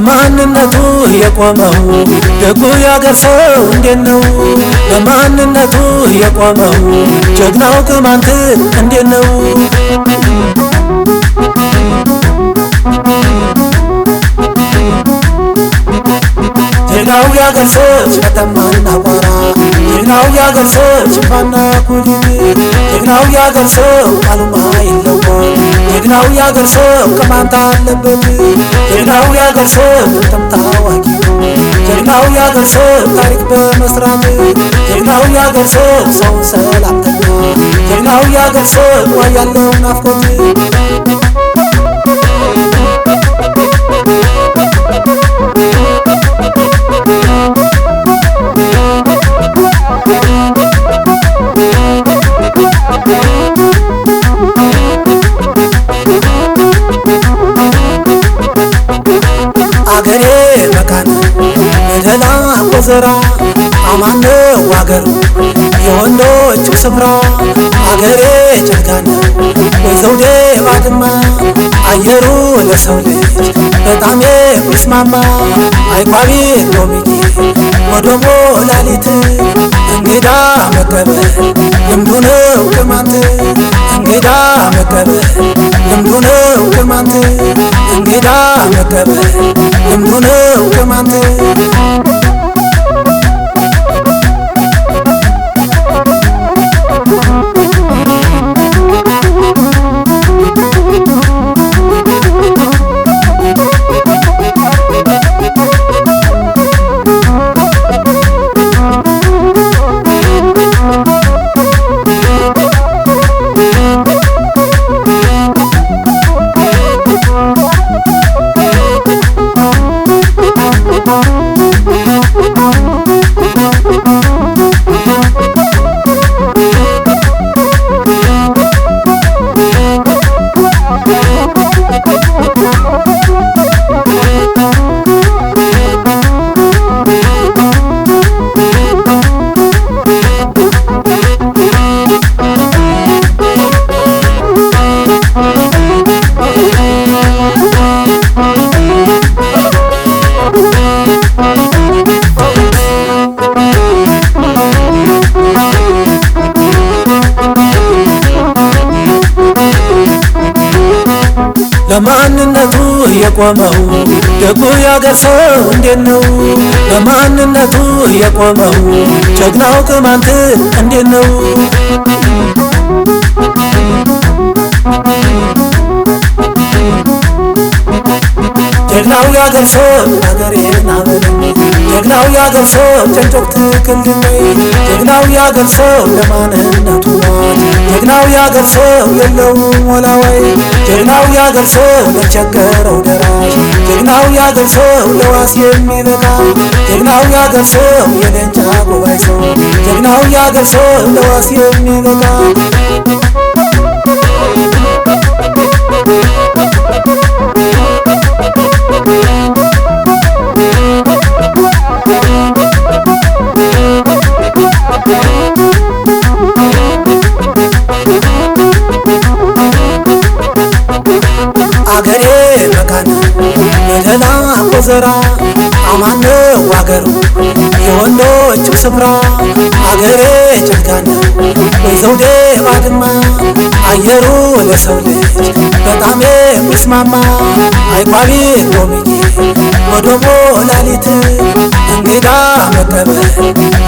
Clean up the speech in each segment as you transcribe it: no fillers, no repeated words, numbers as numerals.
ለማንነቱ የቆመው ደጉ ያገር ሰው እንዴት ነው? ለማንነቱ የቆመው ጀግናው ቅማንት እንዴት ነው? ጀግናው ያገር ሰው ሸተማና ቋራ፣ ጀግናው ያገር ሰው ሽፋና ኩሊት፣ ጀግናው ያገር ሰው ቃሉማ ይለወጥ፣ ጀግናው ያገር ሰው ቅማንት አለበት፣ ጀግናው ያገር ሰው ጥምጥም ታዋቂ ነው፣ ጀግናው ያገር ሰው ታሪክ በመስራት፣ ጀግናው ያገር ሰው ሰውን ሰላምተኛ፣ ጀግናው ያገር ሰው ዋያለው ናፍቆት አገሬ መካነ መደላ ወዘራ አማነ ዋገሩ የወንዶች ስፍራ አገሬ ጨካነ ወዘውዴ ባድማ አየሩ ለሰው ልጅ በጣም የሚስማማ አይቋቢ ሎሚቴ ወደሞ ላሊት እንግዳ መቀበል ልምዱ ነው ቅማንት እንግዳ መቀበል ልምዱ ነው ቅማንት እንግዳ መቀበል ልምዱ ነው ቅማንት ለማንነቱ የቆመው ደጉ ያገር ሰው እንዴት ነው? ለማንነቱ የቆመው ጀግናው ቅማንት እንዴት ነው? ጀግናው ያገር ሰው አገሬን አበለኝ፣ ጀግናው ያገር ሰው ጨንጮቅ ትክልልኝ፣ ጀግናው ያገር ሰው ለማንነቱ ሟች፣ ጀግናው ያገር ሰው የለውም ወላዋይ፣ ጀግናው ያገር ሰው ለቸገረው ደራሽ፣ ጀግናው ያገር ሰው ለዋስ የሚበቃ፣ ጀግናው ያገር ሰው የደንጫ ጎባይ ሰው፣ ጀግናው ያገር ሰው ለዋስ የሚበቃ አገሬ መካነ መደላ ወዘራ አማነ ዋገሩ የወንዶች ስፍራ አገሬ ጨካነ ወዘውዴ ባድማ አየሩ ለሰው ልጅ በጣም የሚስማማ አይቋቢ ሎሚቴ ወደሞ ላሊት እንግዳ መቀበል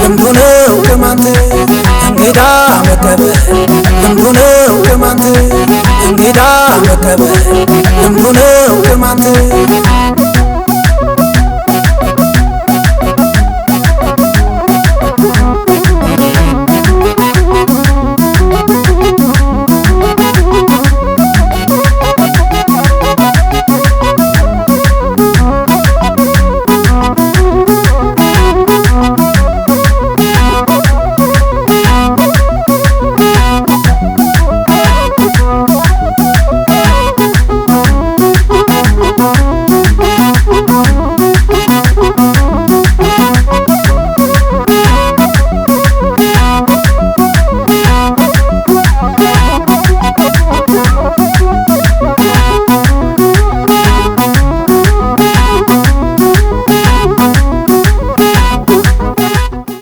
ልምዱ ነው ቅማንት እንግዳ መቀበል ልምዱ ነው ቅማንት እንግዳ መቀበል ልምዱ ነው ቅማንት